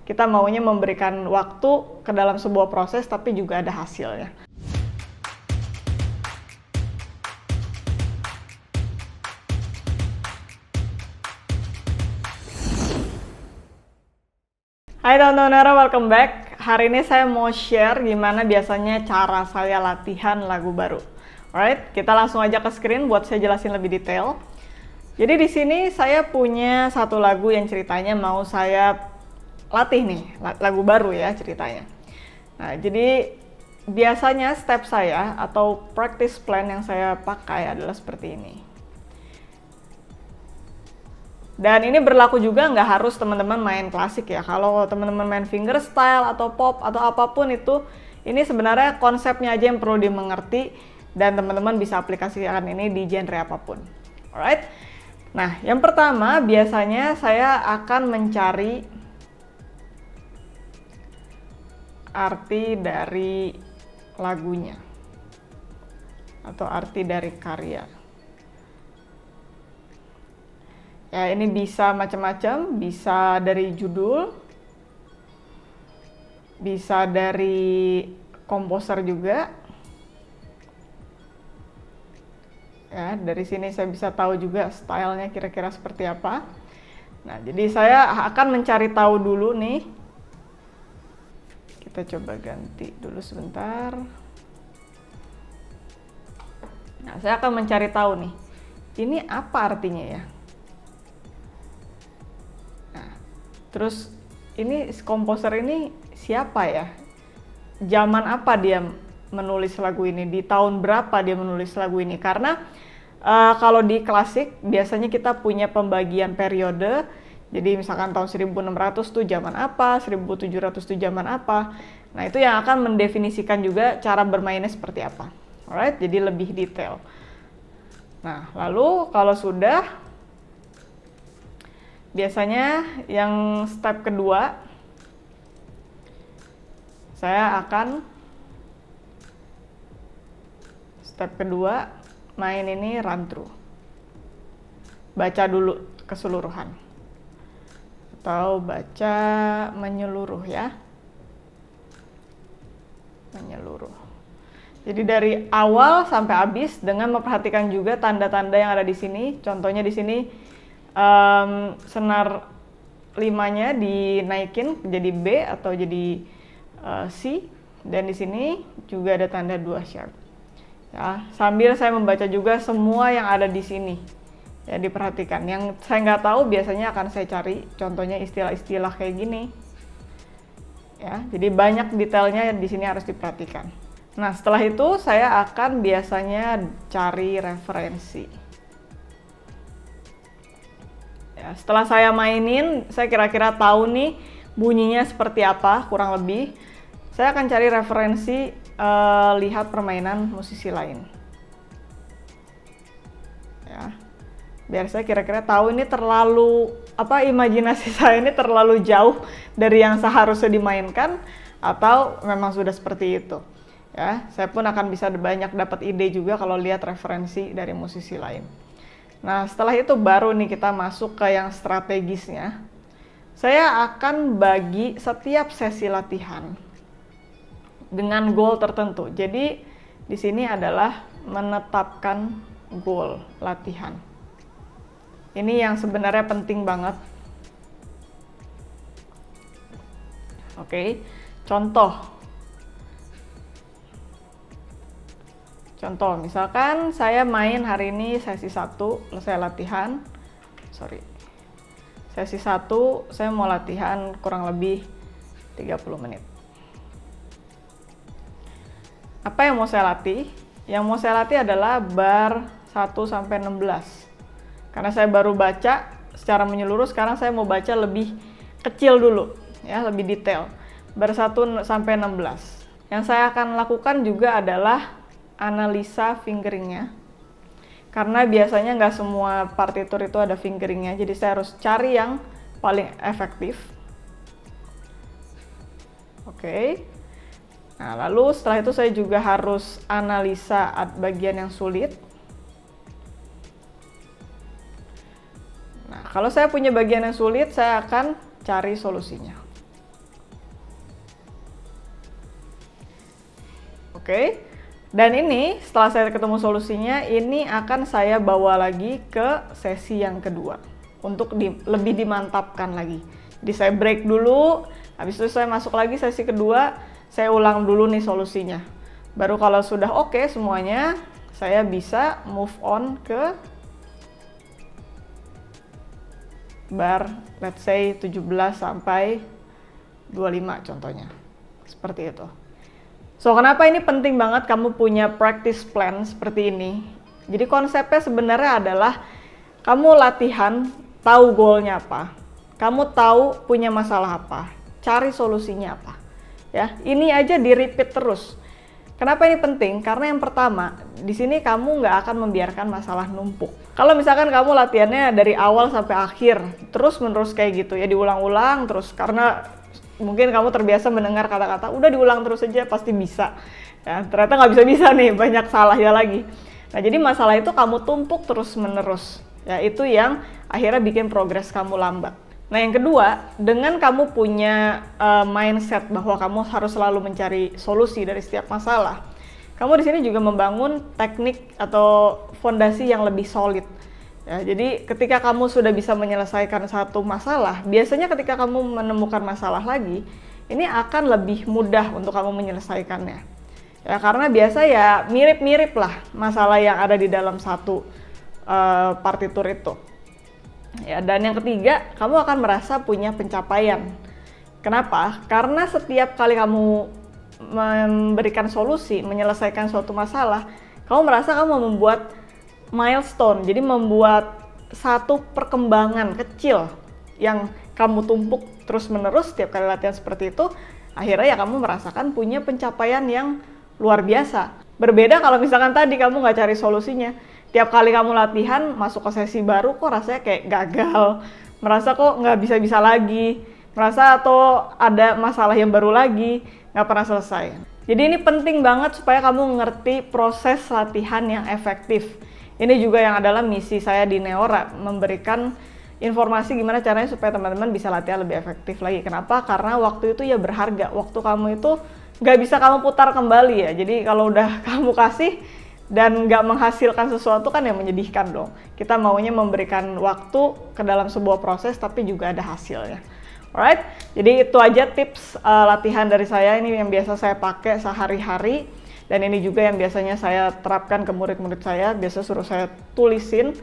kita maunya memberikan waktu ke dalam sebuah proses tapi juga ada hasilnya. Hai teman-teman, welcome back. Hari ini saya mau share gimana biasanya cara saya latihan lagu baru. Alright, kita langsung aja ke screen buat saya jelasin lebih detail. Jadi di sini saya punya satu lagu yang ceritanya mau saya latih nih, lagu baru ya ceritanya. Nah, jadi biasanya step saya atau practice plan yang saya pakai adalah seperti ini. Dan ini berlaku juga nggak harus teman-teman main klasik ya. Kalau teman-teman main fingerstyle atau pop atau apapun itu, ini sebenarnya konsepnya aja yang perlu dimengerti dan teman-teman bisa aplikasikan ini di genre apapun. Alright. Nah, yang pertama biasanya saya akan mencari arti dari lagunya atau arti dari karya. Ya, ini bisa macam-macam, bisa dari judul, bisa dari komposer juga. Ya, dari sini saya bisa tahu juga stylenya kira-kira seperti apa. Nah, jadi saya akan mencari tahu dulu nih. Kita coba ganti dulu sebentar. Nah, saya akan mencari tahu nih, ini apa artinya ya? Terus ini komposer ini siapa ya? Zaman apa dia menulis lagu ini? Di tahun berapa dia menulis lagu ini? Karena kalau di klasik biasanya kita punya pembagian periode. Jadi misalkan tahun 1600 tuh zaman apa, 1700 tuh zaman apa. Nah, itu yang akan mendefinisikan juga cara bermainnya seperti apa. Alright, jadi lebih detail. Nah, lalu kalau sudah, biasanya yang step kedua, saya akan main ini run through. Baca dulu keseluruhan. Atau baca menyeluruh ya. Menyeluruh. Jadi dari awal sampai habis dengan memperhatikan juga tanda-tanda yang ada di sini. Contohnya di sini senar 5-nya dinaikin jadi B atau jadi C, dan di sini juga ada tanda 2 sharp. Ya, sambil saya membaca juga semua yang ada di sini. Ya, diperhatikan. Yang saya nggak tahu biasanya akan saya cari, contohnya istilah-istilah kayak gini. Ya, jadi banyak detailnya di sini harus diperhatikan. Nah, setelah itu saya akan biasanya cari referensi. Ya, setelah saya mainin, saya kira-kira tahu nih bunyinya seperti apa, kurang lebih. Saya akan cari referensi, lihat permainan musisi lain. Ya, biar saya kira-kira tahu ini terlalu, imajinasi saya ini terlalu jauh dari yang seharusnya dimainkan, atau memang sudah seperti itu. Ya, saya pun akan bisa banyak dapat ide juga kalau lihat referensi dari musisi lain. Nah, setelah itu baru nih kita masuk ke yang strategisnya. Saya akan bagi setiap sesi latihan dengan goal tertentu. Jadi di sini adalah menetapkan goal latihan. Ini yang sebenarnya penting banget. Oke, contoh, misalkan saya main hari ini sesi 1, saya latihan. Sesi 1, saya mau latihan kurang lebih 30 menit. Apa yang mau saya latih? Yang mau saya latih adalah bar 1 sampai 16. Karena saya baru baca secara menyeluruh, sekarang saya mau baca lebih kecil dulu, ya, lebih detail. Bar 1 sampai 16. Yang saya akan lakukan juga adalah analisa fingeringnya, karena biasanya nggak semua partitur itu ada fingeringnya, jadi saya harus cari yang paling efektif. Oke. Nah, lalu setelah itu saya juga harus analisa bagian yang sulit. Nah, kalau saya punya bagian yang sulit, saya akan cari solusinya. Oke. Dan ini setelah saya ketemu solusinya, ini akan saya bawa lagi ke sesi yang kedua untuk lebih dimantapkan lagi. Jadi saya break dulu, habis itu saya masuk lagi sesi kedua, saya ulang dulu nih solusinya. Baru kalau sudah oke semuanya, saya bisa move on ke bar let's say 17 sampai 25 contohnya. Seperti itu. So, kenapa ini penting banget kamu punya practice plan seperti ini? Jadi konsepnya sebenarnya adalah kamu latihan, tahu goalnya apa, kamu tahu punya masalah apa, cari solusinya apa. Ya, ini aja di-repeat terus. Kenapa ini penting? Karena yang pertama, di sini kamu nggak akan membiarkan masalah numpuk. Kalau misalkan kamu latihannya dari awal sampai akhir, terus-menerus kayak gitu ya, diulang-ulang terus, karena mungkin kamu terbiasa mendengar kata-kata, udah diulang terus aja pasti bisa. Ya, ternyata nggak bisa-bisa nih, banyak salahnya lagi. Nah, jadi masalah itu kamu tumpuk terus-menerus. Ya, itu yang akhirnya bikin progres kamu lambat. Nah, yang kedua, dengan kamu punya mindset bahwa kamu harus selalu mencari solusi dari setiap masalah, kamu di sini juga membangun teknik atau fondasi yang lebih solid. Ya, jadi ketika kamu sudah bisa menyelesaikan satu masalah, biasanya ketika kamu menemukan masalah lagi, ini akan lebih mudah untuk kamu menyelesaikannya. Ya, karena biasa ya mirip-mirip lah masalah yang ada di dalam satu partitur itu. Ya, dan yang ketiga, kamu akan merasa punya pencapaian. Kenapa? Karena setiap kali kamu memberikan solusi, menyelesaikan suatu masalah, kamu merasa kamu membuat milestone, jadi membuat satu perkembangan kecil yang kamu tumpuk terus-menerus setiap kali latihan seperti itu, akhirnya ya kamu merasakan punya pencapaian yang luar biasa. Berbeda kalau misalkan tadi kamu nggak cari solusinya, tiap kali kamu latihan masuk ke sesi baru kok rasanya kayak gagal, merasa kok nggak bisa-bisa lagi, merasa atau ada masalah yang baru lagi, nggak pernah selesai. Jadi ini penting banget supaya kamu mengerti proses latihan yang efektif. Ini juga yang adalah misi saya di Neora, memberikan informasi gimana caranya supaya teman-teman bisa latihan lebih efektif lagi. Kenapa? Karena waktu itu ya berharga. Waktu kamu itu nggak bisa kamu putar kembali ya. Jadi kalau udah kamu kasih dan nggak menghasilkan sesuatu kan yang menyedihkan dong. Kita maunya memberikan waktu ke dalam sebuah proses tapi juga ada hasilnya. Alright, jadi itu aja tips latihan dari saya. Ini yang biasa saya pakai sehari-hari. Dan ini juga yang biasanya saya terapkan ke murid-murid saya, biasa suruh saya tulisin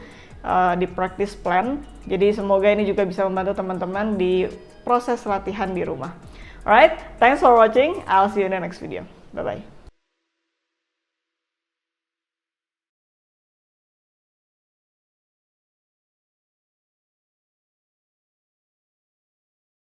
di practice plan. Jadi semoga ini juga bisa membantu teman-teman di proses latihan di rumah. Alright, thanks for watching. I'll see you in the next video. Bye-bye.